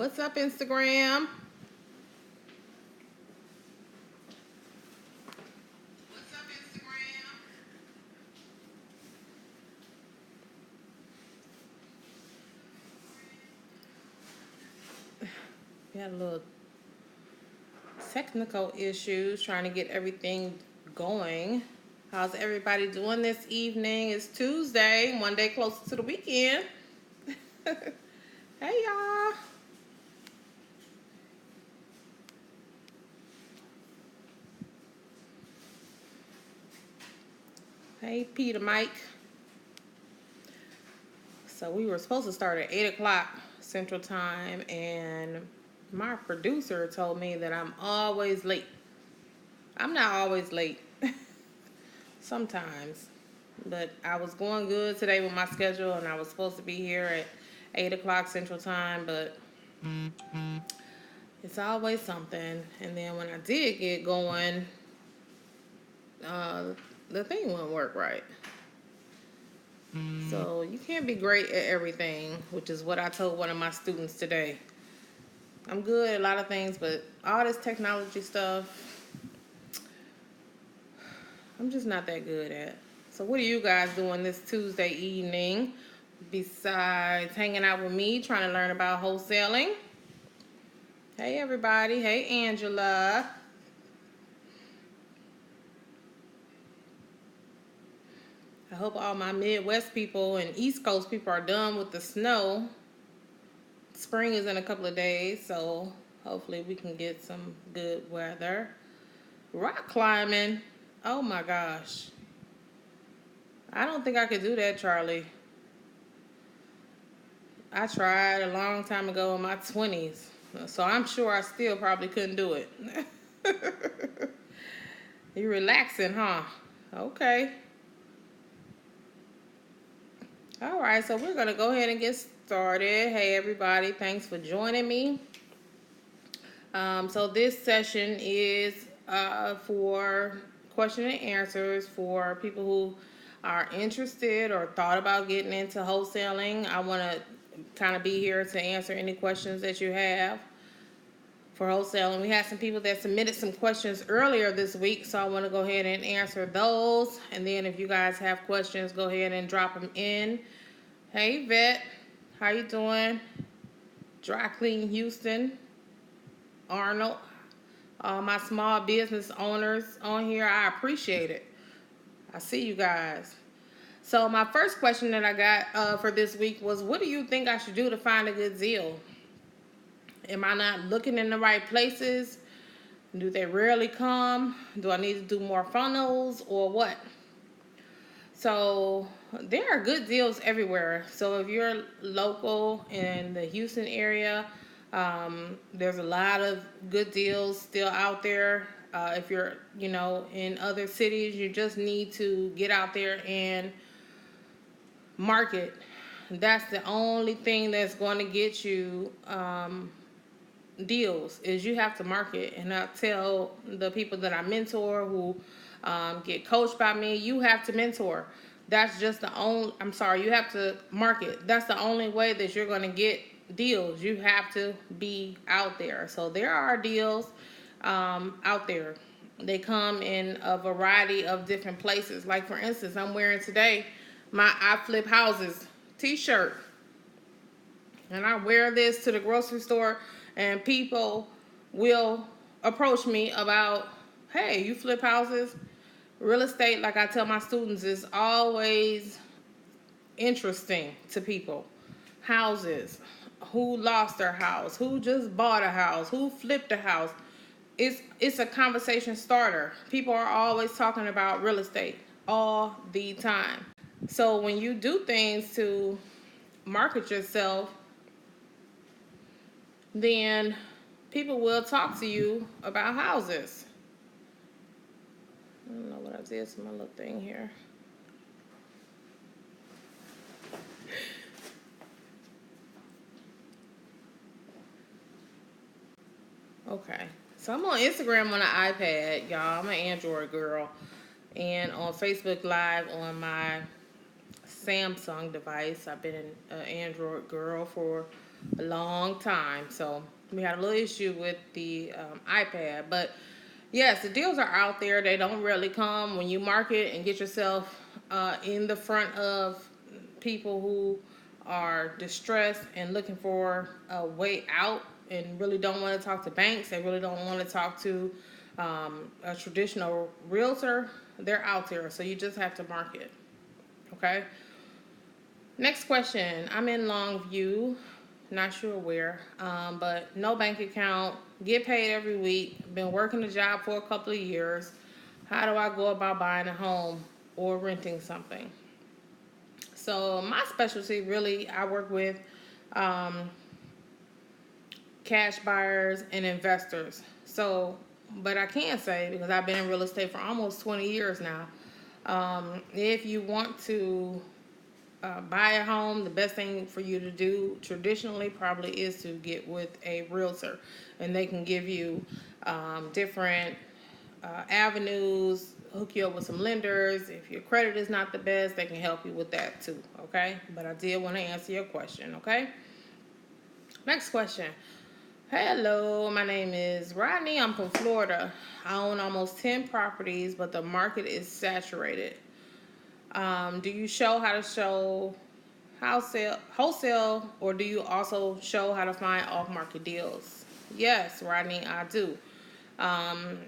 What's up, Instagram? We had a little technical issues trying to get everything going. How's everybody doing this evening? It's Tuesday, one day closer to the weekend. Hey, y'all. Hey, Peter Mike. So we were supposed to start at 8 o'clock Central Time, and my producer told me that I'm always late. I'm not always late. Sometimes. But I was going good today with my schedule, and I was supposed to be here at 8 o'clock Central Time, but it's always something. And then when I did get going, uh, the thing wouldn't work right. So you can't be great at everything, which is what I told one of my students today. I'm good at a lot of things, but all this technology stuff, I'm just not that good at. So what are you guys doing this Tuesday evening besides hanging out with me, trying to learn about wholesaling? Hey, everybody. Hey, Angela. I hope all my Midwest people and East Coast people are done with the snow. Spring is in a couple of days, so hopefully we can get some good weather. Rock climbing. Oh my gosh. I don't think I could do that, Charlie. I tried a long time ago in my 20s, so I'm sure I still probably couldn't do it. You're relaxing, huh? Okay. All right, so we're going to go ahead and get started. Hey, everybody. Thanks for joining me. So this session is for question and answers for people who are interested or thought about getting into wholesaling. I want to kind of be here to answer any questions that you have for wholesaling. We had some people that submitted some questions earlier this week, so I want to go ahead and answer those. And then if you guys have questions, go ahead and drop them in. Hey, Vet, how you doing? Dry Clean Houston, Arnold, all my small business owners on here, I appreciate it. I see you guys. So my first question that I got for this week was, what do you think I should do to find a good deal? Am I not looking in the right places? Do they rarely come? Do I need to do more funnels or what? So there are good deals everywhere. So if you're local in the Houston area, there's a lot of good deals still out there. If you're, in other cities, you just need to get out there and market. That's the only thing that's going to get you deals, is you have to market. And I tell the people that I mentor who get coached by me, you have to mentor. That's just you have to market. That's the only way that you're going to get deals. You have to be out there. So there are deals out there. They come in a variety of different places. Like, for instance, I'm wearing today my I Flip Houses t-shirt. And I wear this to the grocery store, and people will approach me about, hey, you flip houses? Real estate, like I tell my students, is always interesting to people. Houses, who lost their house, who just bought a house, who flipped a house. It's a conversation starter. People are always talking about real estate all the time. So when you do things to market yourself, then people will talk to you about houses. I don't know what I did to my little thing here. Okay. So I'm on Instagram on an iPad, y'all. I'm an Android girl. And on Facebook Live on my Samsung device. I've been an Android girl for a long time, so we had a little issue with the iPad. But yes, the deals are out there. They don't really come when you market and get yourself in the front of people who are distressed and looking for a way out and really don't want to talk to banks. They really don't want to talk to a traditional realtor. They're out there, so you just have to market. Okay. Next question. I'm in Longview, not sure where, but no bank account. Get paid every week. Been working the job for a couple of years. How do I go about buying a home or renting something? So my specialty, really, I work with cash buyers and investors. So, but I can say, because I've been in real estate for almost 20 years now, if you want to buy a home, the best thing for you to do traditionally probably is to get with a realtor, and they can give you different avenues, hook you up with some lenders. If your credit is not the best, they can help you with that too. Okay, but I did want to answer your question. Okay, next question. Hello, my name is Rodney. I'm from Florida. I own almost 10 properties, but the market is saturated. Do you show how to show wholesale, or do you also show how to find off-market deals? Yes, Rodney, I do.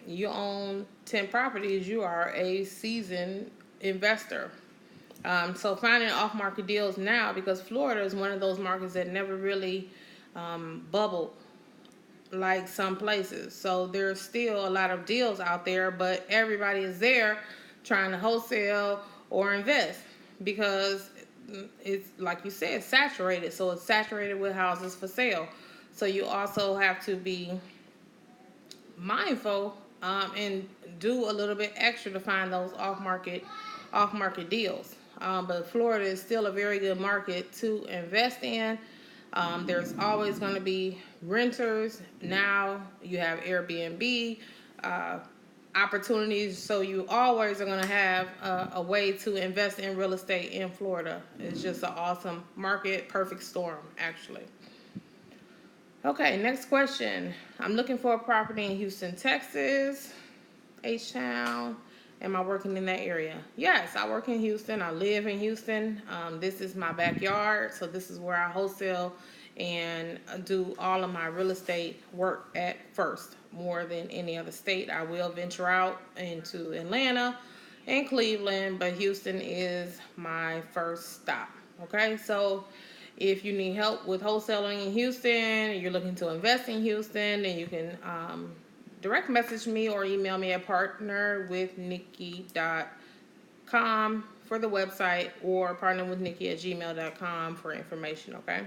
You own 10 properties. You are a seasoned investor. So finding off-market deals now, because Florida is one of those markets that never really bubbled like some places. So there's still a lot of deals out there, but everybody is there trying to wholesale or invest because it's, like you said, saturated. So it's saturated with houses for sale. So you also have to be mindful and do a little bit extra to find those off-market deals. But Florida is still a very good market to invest in. There's always going to be renters. Now you have Airbnb opportunities, so you always are going to have a way to invest in real estate in Florida. It's just an awesome market, perfect storm, actually. Okay, next question. I'm looking for a property in Houston, Texas, H-Town. Am I working in that area? Yes, I work in Houston. I live in Houston. This is my backyard, so this is where I wholesale and do all of my real estate work at first. More than any other state, I will venture out into Atlanta and Cleveland, but Houston is my first stop. Okay, so if you need help with wholesaling in Houston, you're looking to invest in Houston, then you can direct message me or email me at partnerwithnikki.com for the website, or partnerwithnikki@gmail.com for information. Okay.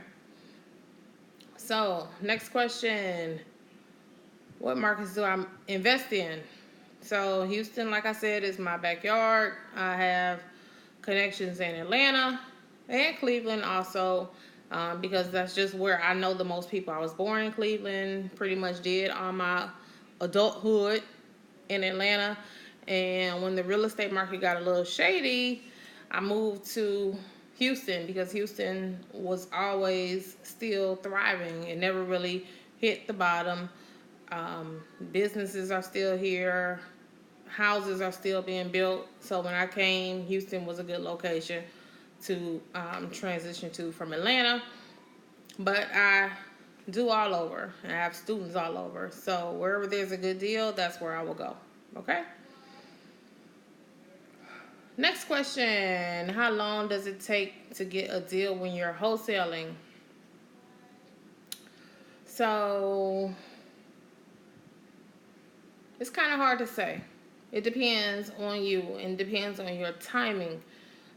So next question. What markets do I invest in? So Houston, like I said, is my backyard. I have connections in Atlanta and Cleveland also, because that's just where I know the most people. I was born in Cleveland, pretty much did all my adulthood in Atlanta, and when the real estate market got a little shady, I moved to Houston because Houston was always still thriving. It never really hit the bottom. Businesses are still here. Houses are still being built. So when I came, Houston was a good location to transition to from Atlanta. But I do all over. I have students all over. So wherever there's a good deal, that's where I will go. Okay? Next question. How long does it take to get a deal when you're wholesaling? So it's kind of hard to say. It depends on you and depends on your timing.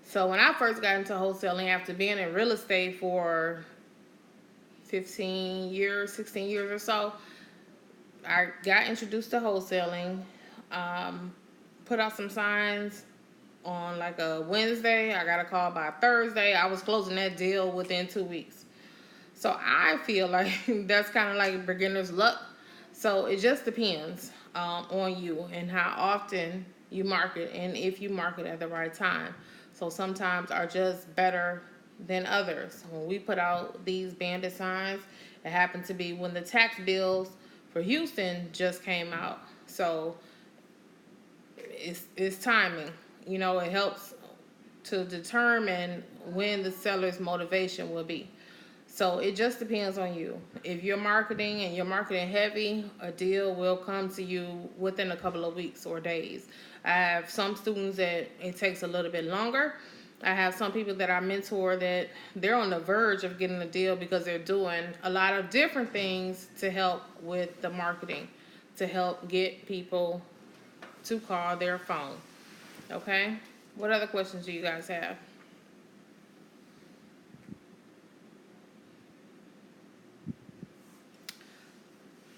So when I first got into wholesaling, after being in real estate for 15 years, 16 years or so, I got introduced to wholesaling, put out some signs on like a Wednesday. I got a call by Thursday. I was closing that deal within 2 weeks. So I feel like that's kind of like beginner's luck. So it just depends on you and how often you market and if you market at the right time. So sometimes are just better than others. When we put out these bandit signs, it happened to be when the tax bills for Houston just came out. So it's timing. You know, it helps to determine when the seller's motivation will be. So it just depends on you. If you're marketing and you're marketing heavy, a deal will come to you within a couple of weeks or days. I have some students that it takes a little bit longer. I have some people that I mentor that they're on the verge of getting a deal because they're doing a lot of different things to help with the marketing, to help get people to call their phone. Okay? What other questions do you guys have?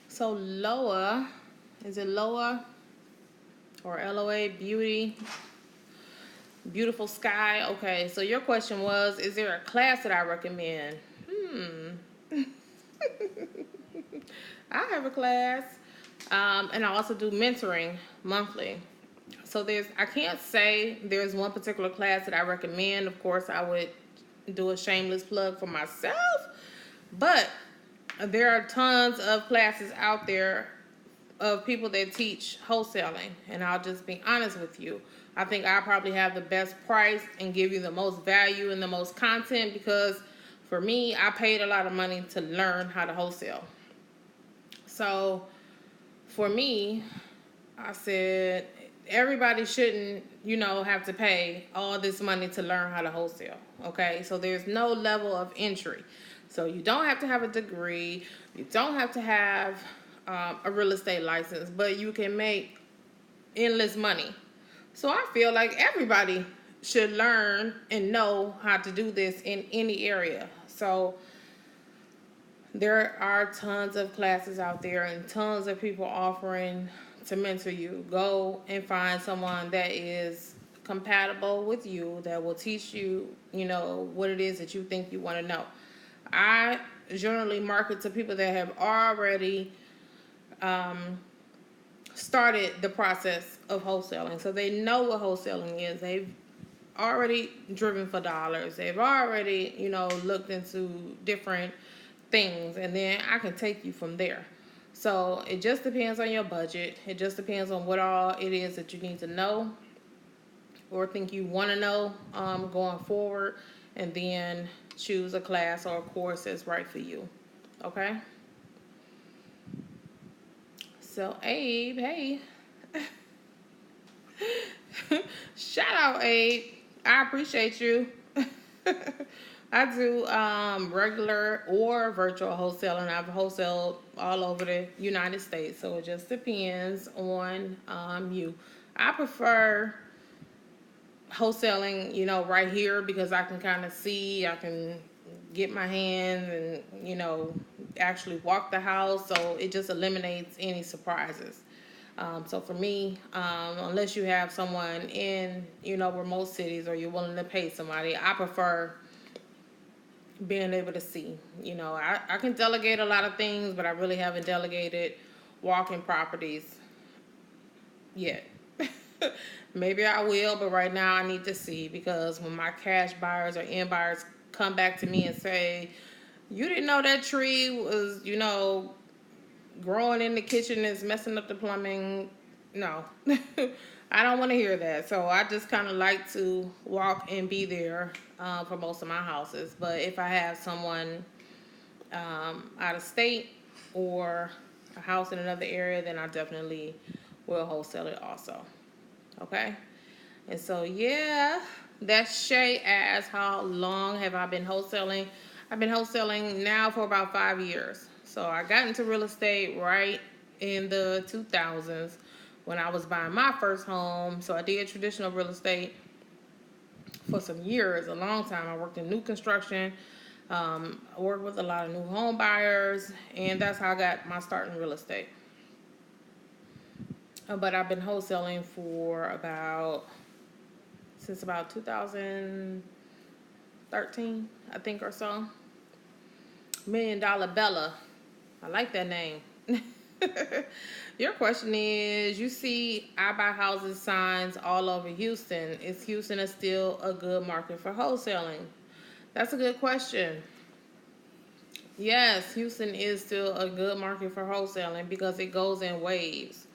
So Loa, is it Loa or LOA Beauty? Beautiful Sky. Okay, so your question was, is there a class that I recommend? I have a class, and I also do mentoring monthly. So I can't say there's one particular class that I recommend. Of course, I would do a shameless plug for myself, but there are tons of classes out there of people that teach wholesaling, and I'll just be honest with you. I think I probably have the best price and give you the most value and the most content because for me, I paid a lot of money to learn how to wholesale. So for me, I said everybody shouldn't, have to pay all this money to learn how to wholesale. Okay, so there's no level of entry. So you don't have to have a degree. You don't have to have a real estate license, but you can make endless money. So I feel like everybody should learn and know how to do this in any area. So there are tons of classes out there and tons of people offering to mentor you. Go and find someone that is compatible with you, that will teach you, what it is that you think you want to know. I generally market to people that have already started the process of wholesaling. So they know what wholesaling is. They've already driven for dollars. They've already, looked into different things. And then I can take you from there. So it just depends on your budget. It just depends on what all it is that you need to know or think you want to know going forward. And then choose a class or a course that's right for you. Okay? So, Abe, hey. Shout out, Abe. I appreciate you. I do regular or virtual wholesaling. I've wholesaled all over the United States, so it just depends on you. I prefer wholesaling, right here because I can kind of see, I can get my hands and, actually walk the house. So it just eliminates any surprises. So for me, unless you have someone in, remote cities or you're willing to pay somebody, I prefer being able to see. I can delegate a lot of things, but I really haven't delegated walking properties yet. Maybe I will, but right now I need to see because when my cash buyers or end buyers come back to me and say, you didn't know that tree was, growing in the kitchen is messing up the plumbing. No, I don't want to hear that. So I just kind of like to walk and be there for most of my houses. But if I have someone out of state or a house in another area, then I definitely will wholesale it also. Okay? And so, yeah, that's Shay asks, how long have I been wholesaling? I've been wholesaling now for about 5 years. So I got into real estate right in the 2000s when I was buying my first home. So I did traditional real estate for some years, a long time. I worked in new construction. I worked with a lot of new home buyers, and that's how I got my start in real estate. But I've been wholesaling for since about 2013, I think, or so. $1 Million Bella. I like that name. Your question is, you see I buy houses signs all over Houston. Is Houston still a good market for wholesaling? That's a good question. Yes, Houston is still a good market for wholesaling because it goes in waves.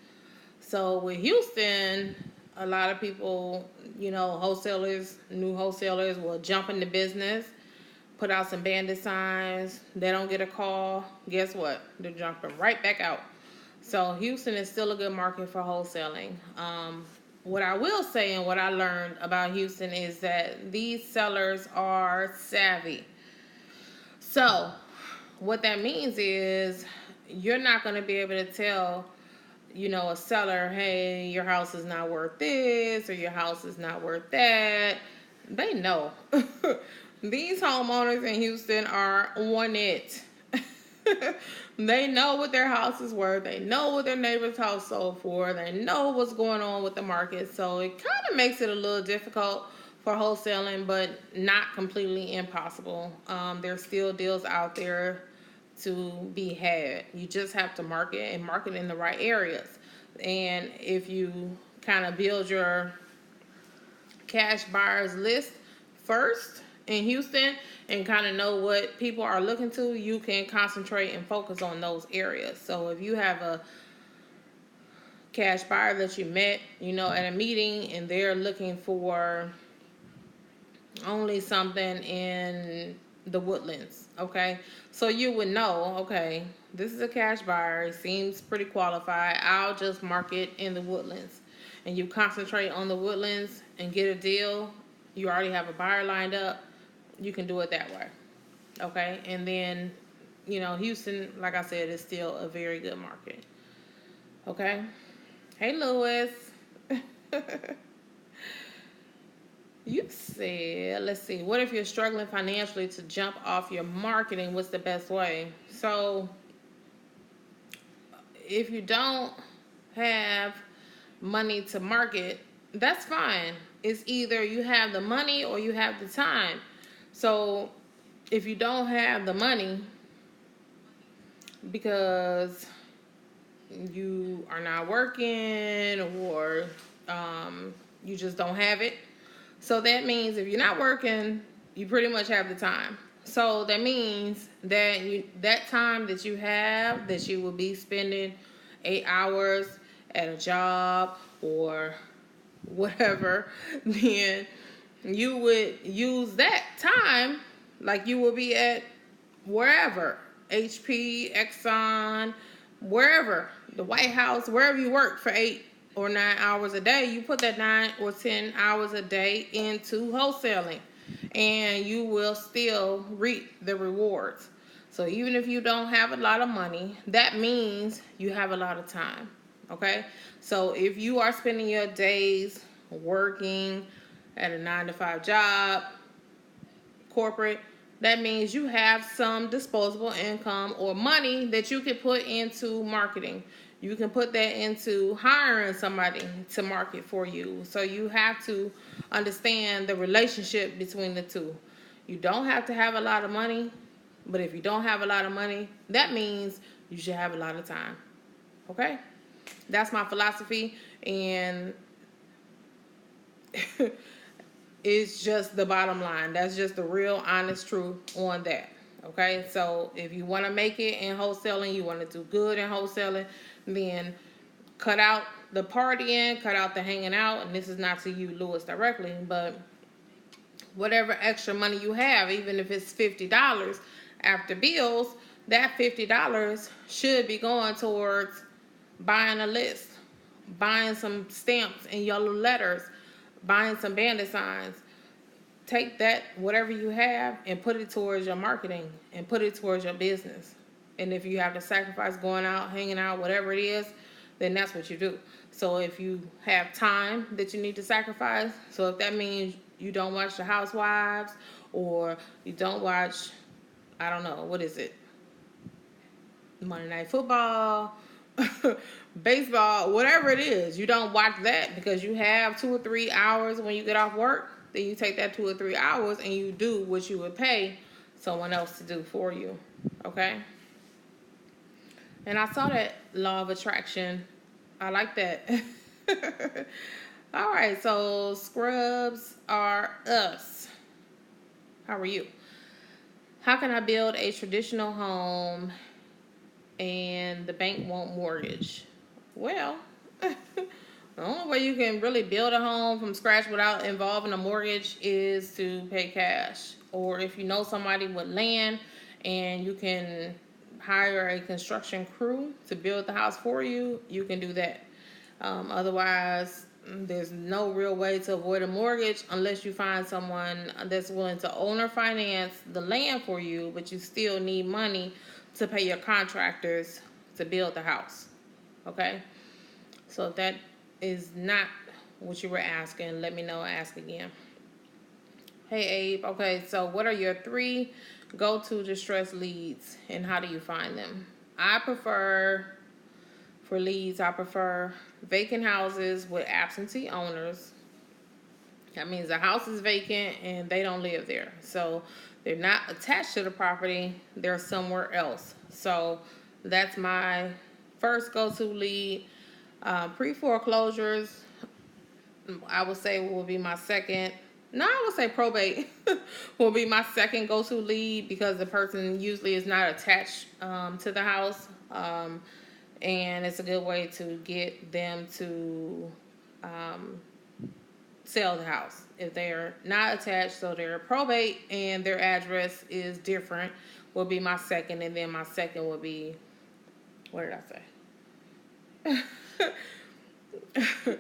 So with Houston, a lot of people, wholesalers, new wholesalers will jump into business, put out some bandit signs. They don't get a call. Guess what? They're jumping right back out. So Houston is still a good market for wholesaling. What I will say and what I learned about Houston is that these sellers are savvy. So what that means is you're not going to be able to tell, a seller, hey, your house is not worth this or your house is not worth that. They know. These homeowners in Houston are on it. They know what their house is worth. They know what their neighbor's house sold for. They know what's going on with the market. So it kind of makes it a little difficult for wholesaling, but not completely impossible. There's still deals out there to be had. You just have to market and market in the right areas. And if you kind of build your cash buyers list first in Houston and kind of know what people are looking to, you can concentrate and focus on those areas. So if you have a cash buyer that you met, at a meeting and they're looking for only something in the Woodlands, okay? So you would know, okay, this is a cash buyer. It seems pretty qualified. I'll just market in the Woodlands. And you concentrate on the Woodlands and get a deal. You already have a buyer lined up. You can do it that way, okay? And then, Houston, like I said, is still a very good market, okay? Hey, Lewis. You said, let's see, what if you're struggling financially to jump off your marketing? What's the best way? So, if you don't have money to market, that's fine. It's either you have the money or you have the time. So, if you don't have the money because you are not working or you just don't have it, so that means if you're not working, you pretty much have the time. So that means that that time that you have that you will be spending 8 hours at a job or whatever, then you would use that time like you will be at wherever, HP, Exxon, wherever, the White House, wherever you work for 8 or 9 hours a day, you put that 9 or 10 hours a day into wholesaling and you will still reap the rewards. So even if you don't have a lot of money, that means you have a lot of time, okay? So if you are spending your days working at a 9-to-5 job, corporate, that means you have some disposable income or money that you can put into marketing. You can put that into hiring somebody to market for you. So you have to understand the relationship between the two. You don't have to have a lot of money, but if you don't have a lot of money, that means you should have a lot of time. Okay? That's my philosophy, and it's just the bottom line. That's just the real honest truth on that. Okay? So if you want to make it in wholesaling, you want to do good in wholesaling, then cut out the partying, cut out the hanging out. And this is not to you, Lewis, directly, but whatever extra money you have, even if it's $50 after bills, that $50 should be going towards buying a list, buying some stamps and yellow letters, buying some bandit signs. Take that, whatever you have, and put it towards your marketing and put it towards your business. And if you have to sacrifice going out, hanging out, whatever it is, then that's what you do. So if you have time that you need to sacrifice, so if that means you don't watch The Housewives or you don't watch, I don't know, what is it? Monday Night Football, baseball, whatever it is, you don't watch that because you have 2 or 3 hours when you get off work, then you take that 2 or 3 hours and you do what you would pay someone else to do for you. Okay? And I saw that law of attraction. I like that. All right, so scrubs are us. How are you? How can I build a traditional home and the bank won't mortgage? Well, the only way you can really build a home from scratch without involving a mortgage is to pay cash. Or if you know somebody with land and you can hire a construction crew to build the house for you, you can do that. Otherwise, there's no real way to avoid a mortgage unless you find someone that's willing to own or finance the land for you, but you still need money to pay your contractors to build the house. Okay? So if that is not what you were asking, let me know. Ask again. Hey, Abe. Okay, so what are your 3 go-to distress leads and how do you find them? For leads, I prefer vacant houses with absentee owners. That means the house is vacant and they don't live there. So they're not attached to the property, they're somewhere else. So that's my first go-to lead. Pre-foreclosures, I would say will be my second. No, I would say probate will be my second go-to lead because the person usually is not attached to the house. And it's a good way to get them to sell the house. If they're not attached, so their probate and their address is different, will be my second. And then my second will be, what did I say?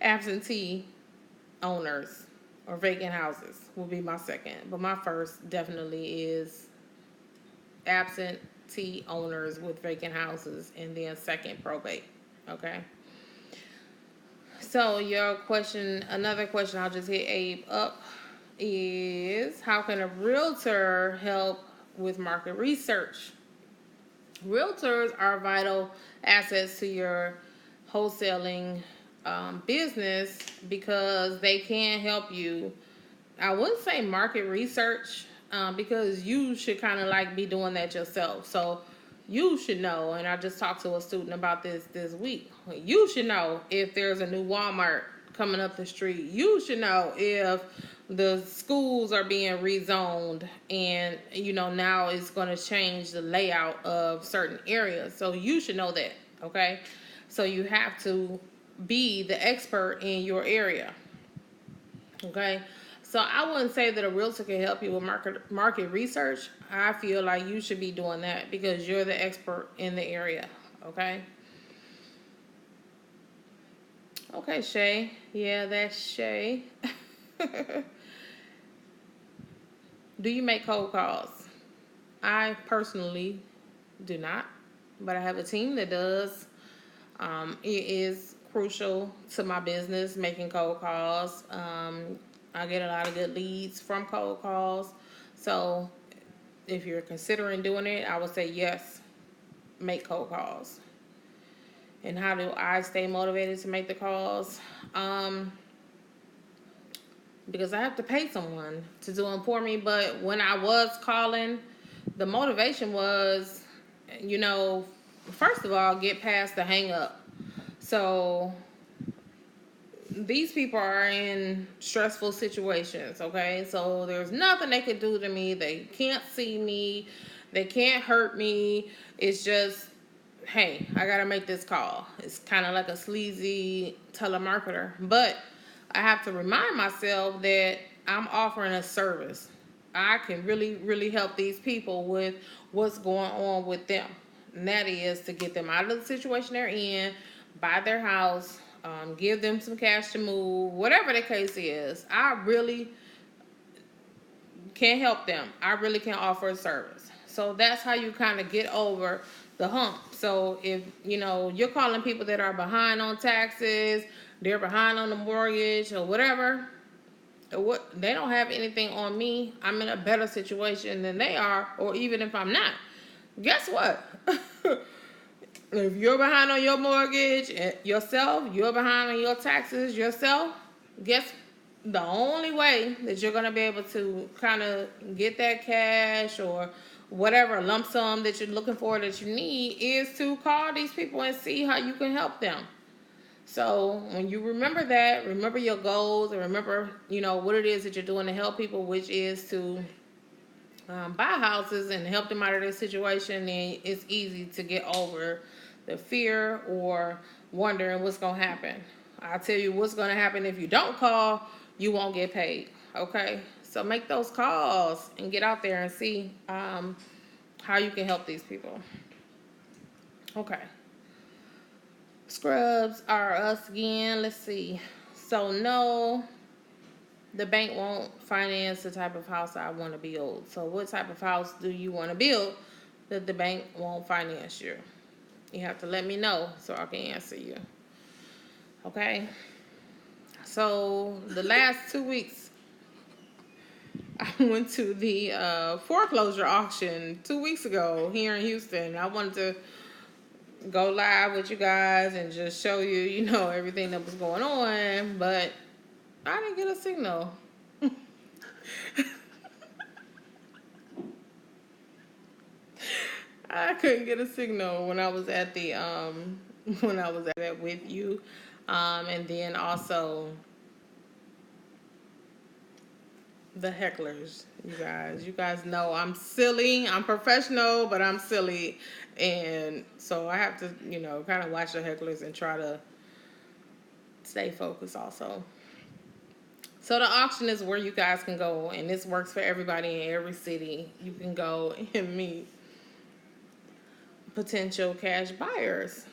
Absentee owners or vacant houses will be my second. But my first definitely is absentee owners with vacant houses, and then second probate. Okay. So your question, another question I'll just hit Abe up is, how can a realtor help with market research? Realtors are vital assets to your wholesaling business because they can help you. I wouldn't say market research because you should kind of like be doing that yourself. So you should know, and I just talked to a student about this week. You should know if there's a new Walmart coming up the street. You should know if the schools are being rezoned and now it's going to change the layout of certain areas. So you should know that. Okay, so you have to be the expert in your area. Okay, so I wouldn't say that a realtor can help you with market research. I feel like you should be doing that because you're the expert in the area. Okay. Okay, Shay. Yeah, that's Shay. Do you make cold calls? I personally do not, but I have a team that does. It is crucial to my business making cold calls. I get a lot of good leads from cold calls. So if you're considering doing it, I would say yes, make cold calls. And how do I stay motivated to make the calls? Because I have to pay someone to do them for me. But when I was calling, the motivation was, first of all, get past the hang up. So these people are in stressful situations, okay? So there's nothing they can do to me. They can't see me. They can't hurt me. It's just, hey, I got to make this call. It's kind of like a sleazy telemarketer. But I have to remind myself that I'm offering a service. I can really, really help these people with what's going on with them. And that is to get them out of the situation they're in, buy their house, give them some cash to move, whatever the case is. I really can help them. I really can offer a service. So that's how you kind of get over the hump. So if, you're calling people that are behind on taxes, they're behind on the mortgage or whatever, they don't have anything on me. I'm in a better situation than they are, or even if I'm not. Guess what? If you're behind on your mortgage yourself, you're behind on your taxes yourself, guess the only way that you're going to be able to kind of get that cash or whatever lump sum that you're looking for that you need is to call these people and see how you can help them. So when you remember that, remember your goals, and remember, what it is that you're doing to help people, which is to buy houses and help them out of their situation, then it's easy to get over the fear or wondering what's going to happen. I'll tell you what's going to happen if you don't call, you won't get paid. Okay? So make those calls and get out there and see how you can help these people. Okay. Scrubs are us again. Let's see. So no, the bank won't finance the type of house I want to build. So what type of house do you want to build that the bank won't finance you? You have to let me know so I can answer you. Okay? So the last 2 weeks, I went to the foreclosure auction 2 weeks ago here in Houston. I wanted to go live with you guys and just show you, everything that was going on, but I didn't get a signal. I couldn't get a signal when I was at the when I was at that with you, and then also the hecklers. You guys know I'm silly. I'm professional, but I'm silly, and so I have to kind of watch the hecklers and try to stay focused also. So the auction is where you guys can go, and this works for everybody in every city. You can go and meet potential cash buyers.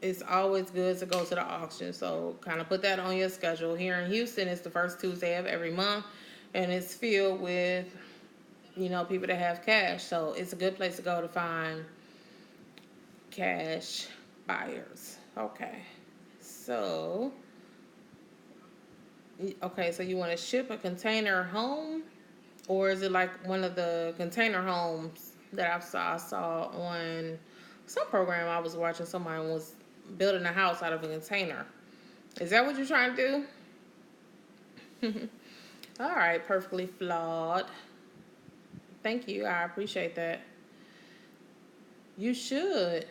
It's always good to go to the auction, so kind of put that on your schedule. Here in Houston, it's the first Tuesday of every month, and it's filled with, people that have cash. So it's a good place to go to find cash buyers. Okay, so you want to ship a container home, or is it like one of the container homes that I saw on some program I was watching? Somebody was building a house out of a container. Is that what you're trying to do? All right, perfectly flawed. Thank you. I appreciate that. You should.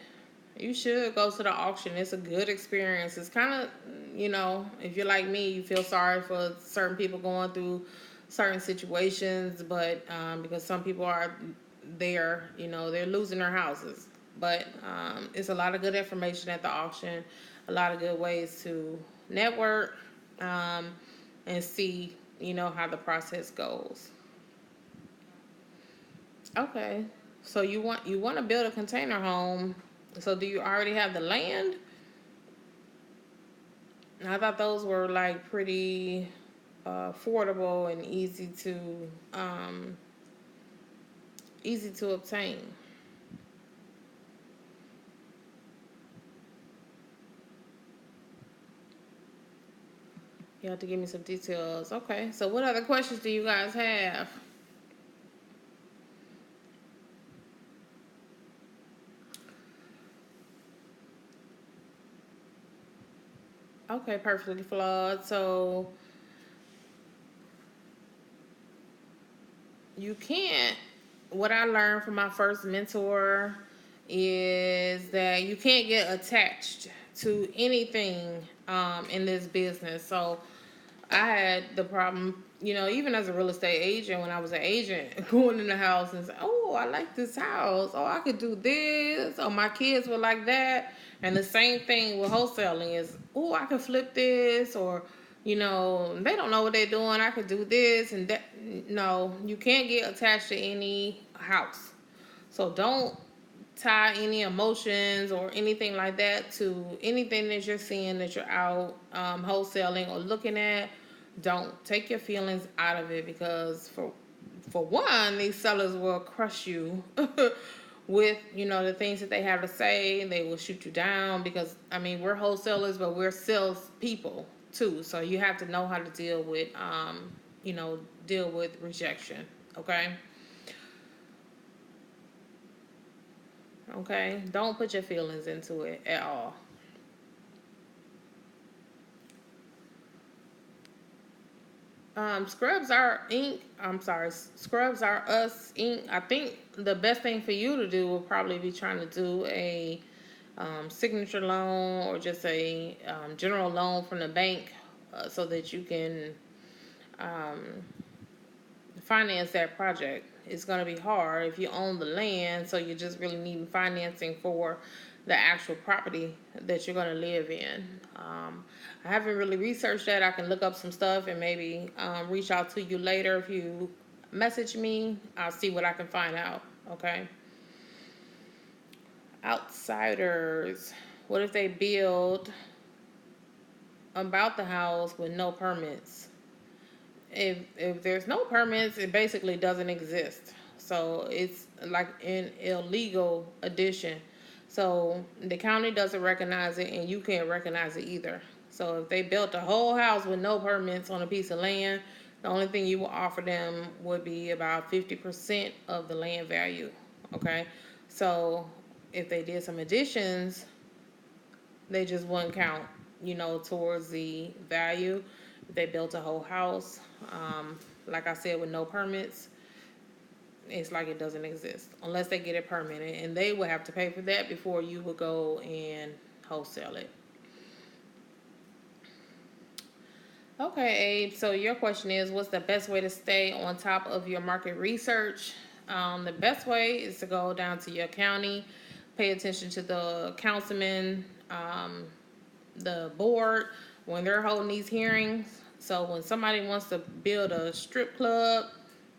You should go to the auction. It's a good experience. It's kind of, if you're like me, you feel sorry for certain people going through certain situations, but because some people are there, they're losing their houses. But it's a lot of good information at the auction, a lot of good ways to network and see, how the process goes. Okay, so you want to build a container home. So do you already have the land? I thought those were like pretty affordable and easy to obtain. You have to give me some details. Okay, so what other questions do you guys have? Okay, perfectly flawed. So you can't, what I learned from my first mentor is that you can't get attached to anything in this business. So I had the problem, even as a real estate agent, when I was an agent, going in the house and saying, oh, I like this house. Oh, I could do this. Oh, my kids were like that. And the same thing with wholesaling is, oh, I could flip this, or, they don't know what they're doing. I could do this and that. No, you can't get attached to any house. So don't tie any emotions or anything like that to anything that you're seeing that you're out wholesaling or looking at. Don't take your feelings out of it, because for one, these sellers will crush you with the things that they have to say. They will shoot you down, because we're wholesalers, but we're sales people too. So you have to know how to deal with deal with rejection. Okay, don't put your feelings into it at all. Scrubs are Inc. I'm sorry, Scrubs are Us Inc. I think the best thing for you to do will probably be trying to do a signature loan or just a general loan from the bank so that you can um, finance that project. It's going to be hard if you own the land, so you're just really needing financing for the actual property that you're going to live in. I haven't really researched that. I can look up some stuff and maybe reach out to you later. If you message me, I'll see what I can find out. Okay. Outsiders. What if they build about the house with no permits? If there's no permits, it basically doesn't exist. So it's like an illegal addition. So the county doesn't recognize it, and you can't recognize it either. So if they built a whole house with no permits on a piece of land, the only thing you will offer them would be about 50% of the land value. Okay, so if they did some additions, they just wouldn't count, towards the value. If they built a whole house, like I said, with no permits, it's like it doesn't exist unless they get it permitted, and they would have to pay for that before you would go and wholesale it. Okay, Abe. So your question is, what's the best way to stay on top of your market research? The best way is to go down to your county, pay attention to the councilman, the board when they're holding these hearings. So when somebody wants to build a strip club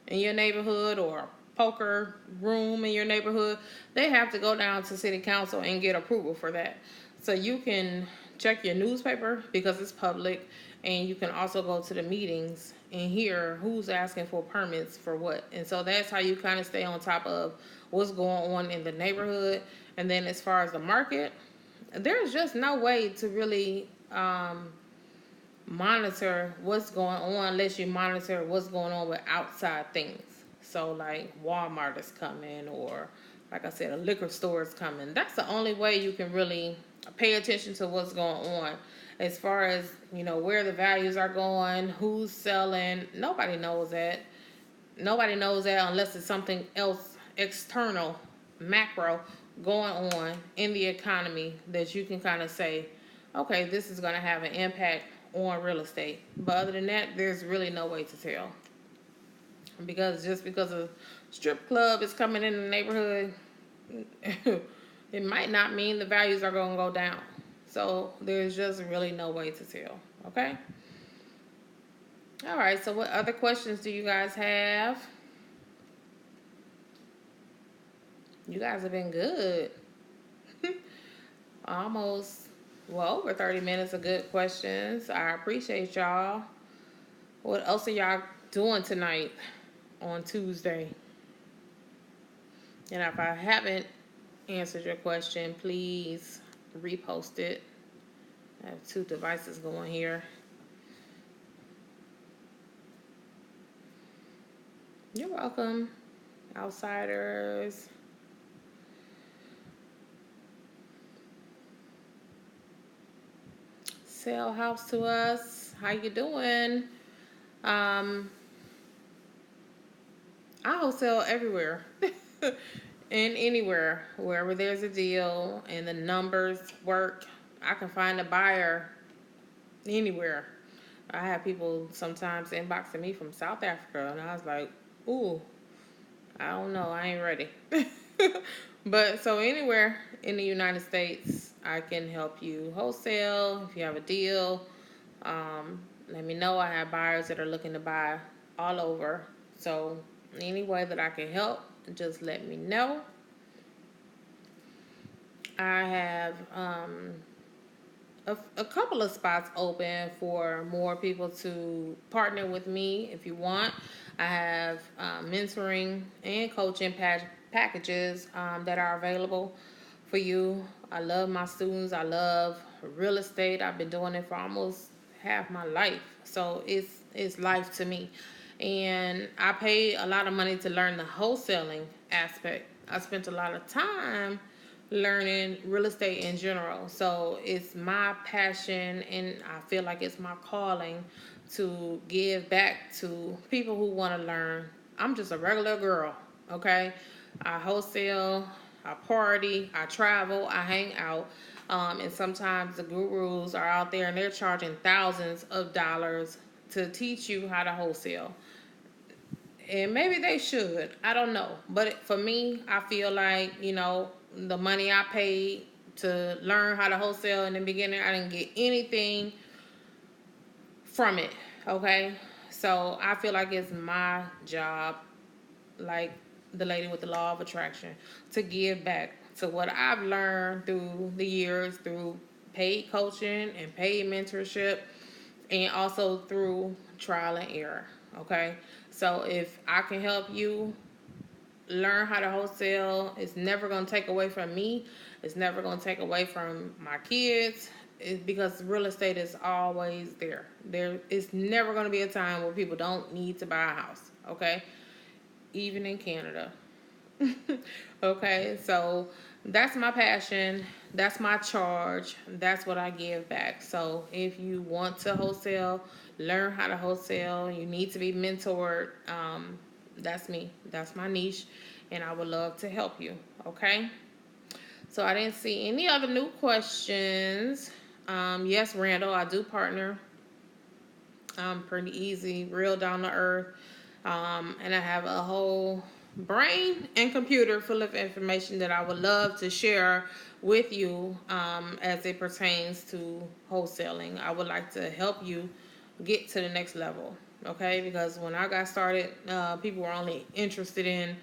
in your neighborhood or a poker room in your neighborhood, they have to go down to city council and get approval for that. So you can check your newspaper because it's public, and you can also go to the meetings and hear who's asking for permits for what. And so that's how you kind of stay on top of what's going on in the neighborhood. And then as far as the market, there's just no way to really monitor what's going on unless you monitor what's going on with outside things. So like Walmart is coming, or like I said, a liquor store is coming. That's the only way you can really pay attention to what's going on. As far as, where the values are going, who's selling, nobody knows that. Nobody knows that unless it's something else external, macro, going on in the economy that you can kind of say, okay, this is going to have an impact on real estate. But other than that, there's really no way to tell. Because just because a strip club is coming in the neighborhood, it might not mean the values are going to go down. So there's just really no way to tell. Okay? All right, so what other questions do you guys have? You guys have been good. Almost, over 30 minutes of good questions. I appreciate y'all. What else are y'all doing tonight on Tuesday? And if I haven't answered your question, please repost it. I have 2 devices going here. You're welcome, outsiders. Sell house to us. How you doing? I wholesale everywhere. And anywhere, wherever there's a deal and the numbers work, I can find a buyer anywhere. I have people sometimes inboxing me from South Africa, and I was like, ooh, I don't know, I ain't ready. But so anywhere in the United States, I can help you wholesale. If you have a deal, let me know. I have buyers that are looking to buy all over. So any way that I can help, just let me know. I have a couple of spots open for more people to partner with me if you want. I have mentoring and coaching packages that are available for you. I love my students. I love real estate. I've been doing it for almost half my life. So it's life to me. And I pay a lot of money to learn the wholesaling aspect. I spent a lot of time learning real estate in general. So it's my passion, and I feel like it's my calling to give back to people who want to learn. I'm just a regular girl, okay? I wholesale, I party, I travel, I hang out. And sometimes the gurus are out there and they're charging thousands of dollars to teach you how to wholesale. And maybe they should. I don't know. But for me, I feel like, the money I paid to learn how to wholesale in the beginning, I didn't get anything from it. Okay? So I feel like it's my job, like the lady with the law of attraction, to give back to what I've learned through the years, through paid coaching and paid mentorship, and also through trial and error. Okay? So if I can help you learn how to wholesale, it's never going to take away from me. It's never going to take away from my kids. Because real estate is always there. It's never going to be a time where people don't need to buy a house. Okay? Even in Canada. Okay, so that's my passion. That's my charge. That's what I give back. So if you want to wholesale, learn how to wholesale, you need to be mentored. That's me. That's my niche, and I would love to help you. Okay. So I didn't see any other new questions. Yes, Randall, I do partner. Pretty easy, real down to earth. And I have a whole brain and computer full of information that I would love to share with you as it pertains to wholesaling. I would like to help you get to the next level, okay? Because when I got started, people were only interested in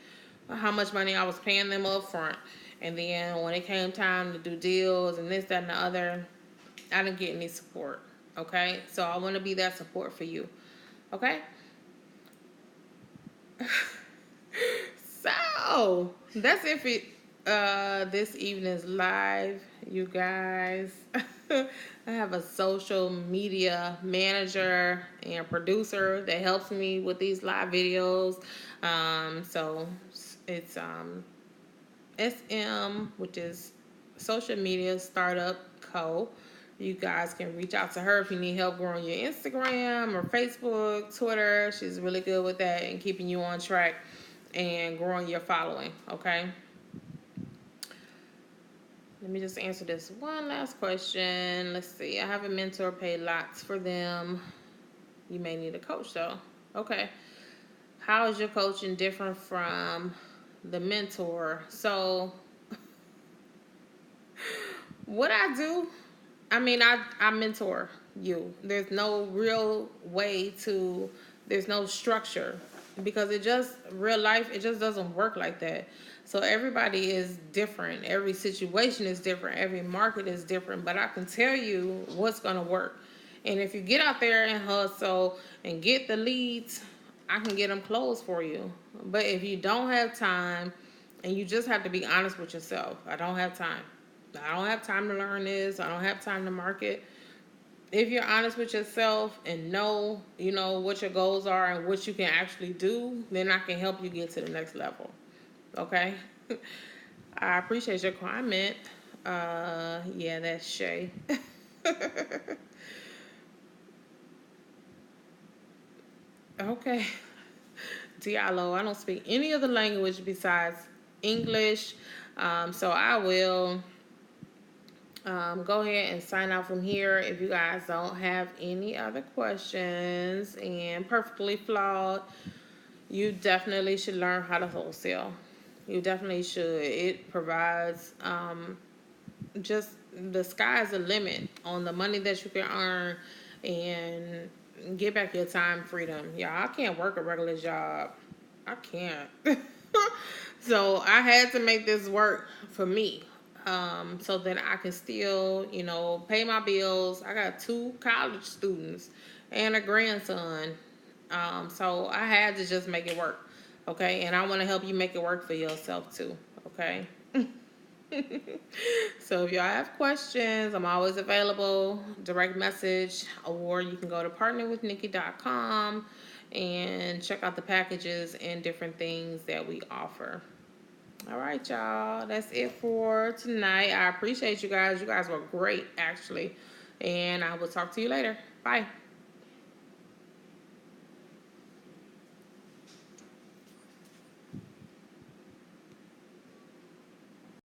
how much money I was paying them up front. And then when it came time to do deals and this, that, and the other, I didn't get any support, okay? So I want to be that support for you, okay? So that's it for this evening's live, you guys. I have a social media manager and producer that helps me with these live videos. So it's SM, which is Social Media Startup Co. You guys can reach out to her if you need help growing your Instagram or Facebook, Twitter. She's really good with that and keeping you on track and growing your following, okay? Let me just answer this one last question. Let's see. I have a mentor, pay lots for them. You may need a coach, though. Okay. How is your coaching different from the mentor? So, what I do, I mentor you. There's no real way to, there's no structure because real life, it just doesn't work like that. So everybody is different. Every situation is different. Every market is different. But I can tell you what's going to work. And if you get out there and hustle and get the leads, I can get them closed for you. But if you don't have time, and you just have to be honest with yourself, I don't have time. I don't have time to learn this. I don't have time to market. If you're honest with yourself and know, what your goals are and what you can actually do, then I can help you get to the next level. Okay? I appreciate your comment. Yeah, that's Shay. Okay. Diallo, I don't speak any other language besides English. So I will go ahead and sign out from here if you guys don't have any other questions. And Perfectly Flawed, you definitely should learn how to wholesale. You definitely should. It provides just the sky's the limit on the money that you can earn and get back your time freedom. Yeah, I can't work a regular job. I can't. So I had to make this work for me. So that I can still, pay my bills. I got 2 college students and a grandson. So I had to just make it work. Okay. And I want to help you make it work for yourself too. Okay. So if y'all have questions, I'm always available. Direct message, or you can go to partnerwithnikki.com and check out the packages and different things that we offer. All right, y'all. That's it for tonight. I appreciate you guys. You guys were great, actually. And I will talk to you later. Bye.